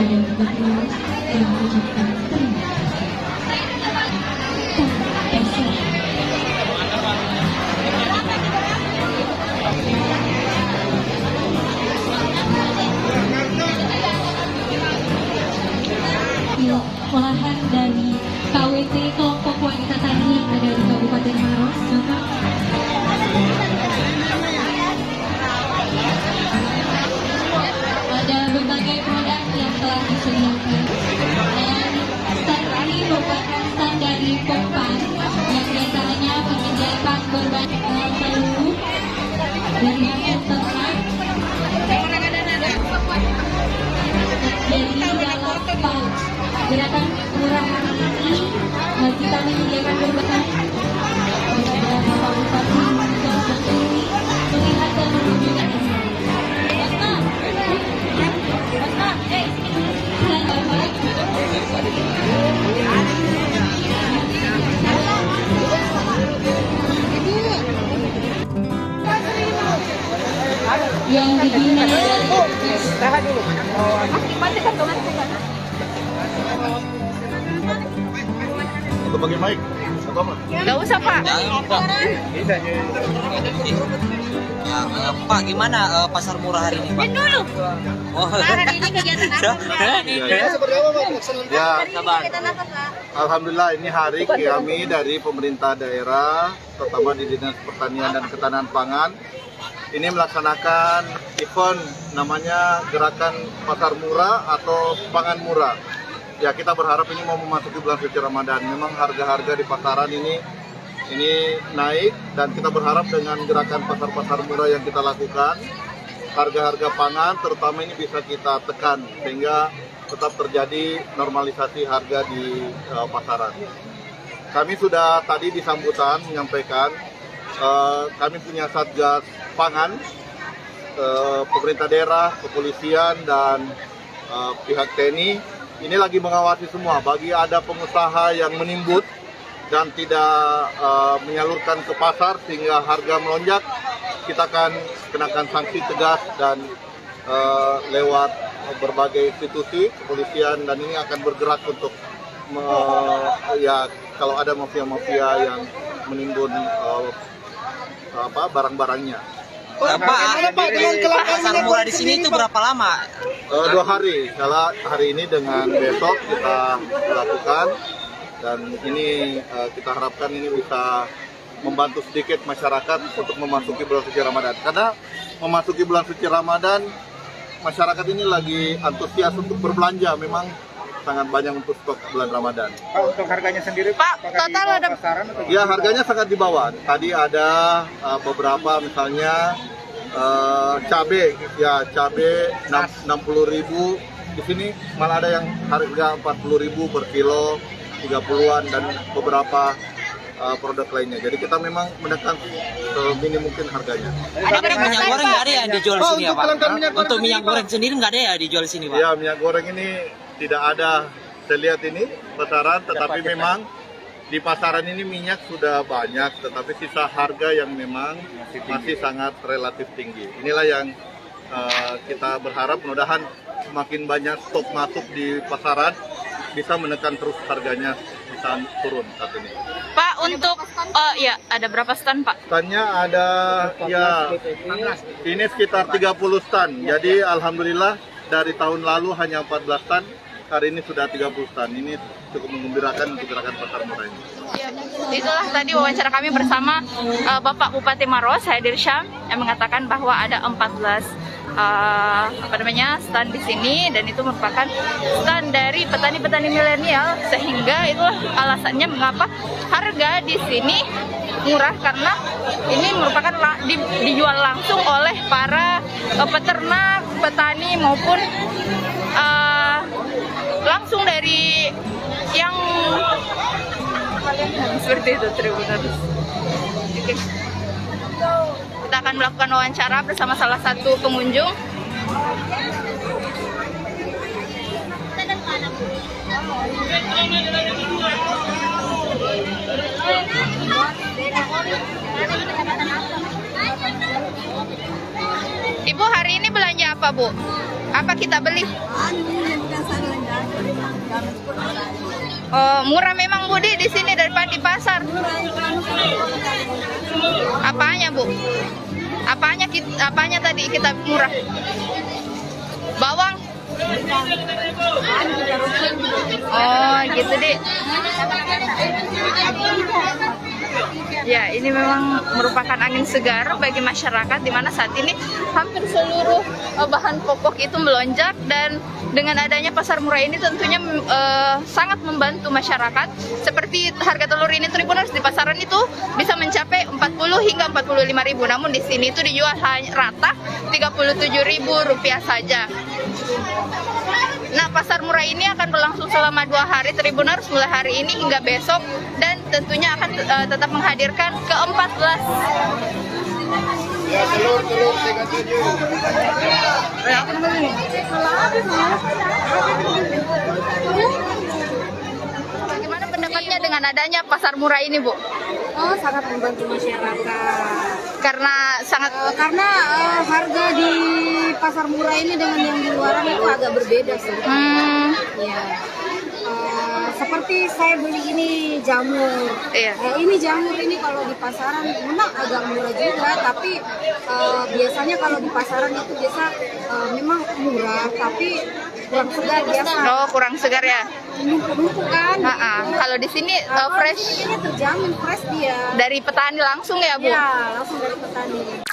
dan juga penulis yang mengucapkan terima kasih. Olahan dari KWT kelompok wanita tani yang ada di Kabupaten Maros, Bapak. Ada berbagai produk yang telah disediakan, dan stand ini merupakan stand dari Pompan yang biasanya menyediakan berbagai telur dari hasil ternak dari dalam paut. Gerakan murah hari ini kita menyediakan berbagai beberapa paut-paut ini melihat dan menunjukkan yang dibina dari Tahan dulu. Untuk bagi mic, atau apa? Nggak usah, Pak. Ya, Pak, gimana pasar murah hari ini, Pak? Dulu. Oh, Hari ini kegiatan apa? Seperti apa, Pak? Ya, sabar. alhamdulillah ini hari kami dari pemerintah daerah, terutama di Dinas Pertanian dan Ketahanan Pangan, ini melaksanakan event namanya Gerakan Pasar Murah atau Pangan Murah. Ya, kita berharap ini mau memasuki bulan suci Ramadan. Memang harga-harga di pasaran ini naik, dan kita berharap dengan gerakan pasar-pasar murah yang kita lakukan, harga-harga pangan terutama ini bisa kita tekan sehingga tetap terjadi normalisasi harga di pasaran. Kami sudah tadi di sambutan menyampaikan kami punya Satgas Pangan, pemerintah daerah, kepolisian, dan pihak TNI ini lagi mengawasi semua. Bagi ada pengusaha yang menimbun dan tidak menyalurkan ke pasar sehingga harga melonjak, kita akan kenakan sanksi tegas dan lewat berbagai institusi kepolisian, dan ini akan bergerak untuk ya kalau ada mafia-mafia yang menimbun barang-barangnya. Pak, pasar murah di sini itu berapa lama? 2 hari, kalau hari ini dengan besok kita lakukan, dan ini kita harapkan ini bisa membantu sedikit masyarakat untuk memasuki bulan suci Ramadan. Karena memasuki bulan suci Ramadan, masyarakat ini lagi antusias untuk berbelanja, memang sangat banyak untuk stok bulan Ramadan. Pak, untuk harganya sendiri, Pak, apakah total di bawah ada pasaran atau Ya, harganya sangat di bawah. Tadi ada beberapa, misalnya cabai, ya cabai 60.000. Di sini malah ada yang harga 40.000 per kilo, 30-an, dan beberapa produk lainnya. Jadi kita memang menekan seminim mungkin harganya. Tapi minyak goreng nggak ada ya dijual di sini ya, Pak? kelangkaan minyak goreng Untuk minyak sendiri, goreng sendiri nggak ada ya dijual di sini, Pak? Ya, minyak goreng ini tidak ada, saya lihat ini pasaran, tetapi memang di pasaran ini minyak sudah banyak, tetapi sisa harga yang memang masih sangat relatif tinggi. Inilah yang kita berharap mudah-mudahan semakin banyak stok masuk di pasaran bisa menekan terus harganya bisa turun saat ini. Pak, untuk ya ada berapa stand, Pak? Standnya ada ya ini sekitar 30 stand. Jadi alhamdulillah dari tahun lalu hanya 14 stand, hari ini sudah 30 stand. Ini cukup menggembirakan untuk gerakan pasar murah ini. Itulah tadi wawancara kami bersama Bapak Bupati Maros, Haidir Syam, yang mengatakan bahwa ada 14 stand di sini, dan itu merupakan stand dari petani-petani milenial, sehingga itulah alasannya mengapa harga di sini murah, karena ini merupakan dijual langsung oleh para peternak, petani, maupun langsung dari yang seperti itu, Tribuners. Oke. Kita akan melakukan wawancara bersama salah satu pengunjung. Ibu, hari ini belanja apa, Bu? Apa kita beli? Oh, murah memang Bu di sini daripada di pasar. Apanya Bu? Apanya tadi kita murah? Bawang? Oh, gitu Dek. Ya, ini memang merupakan angin segar bagi masyarakat di mana saat ini hampir seluruh bahan pokok itu melonjak, dan dengan adanya pasar murah ini tentunya sangat membantu masyarakat. Seperti harga telur ini Tribuners di pasaran itu bisa mencapai 40 hingga 45.000, namun di sini itu dijual hanya rata 37.000 rupiah saja. Nah, pasar murah ini akan berlangsung selama 2 hari Tribuners, mulai hari ini hingga besok, dan tentunya akan tetap menghadirkan ke-14. Ya, telur 37. Bagaimana pendapatnya dengan adanya pasar murah ini, Bu? Oh, sangat membantu masyarakat. Karena sangat Karena harga di pasar murah ini dengan yang di luaran itu agak berbeda sih. Ya. Seperti saya beli ini jamur. Iya. Ini jamur ini kalau di pasaran memang agak murah juga, tapi biasanya kalau di pasaran itu biasa memang murah, tapi kurang segar biasa. Oh, kurang segar ya. Numpuk-numpuk kan. Kalau di sini Kalau fresh di sini terjamin fresh dia. dari petani langsung ya, Bu? Ya, langsung dari petani.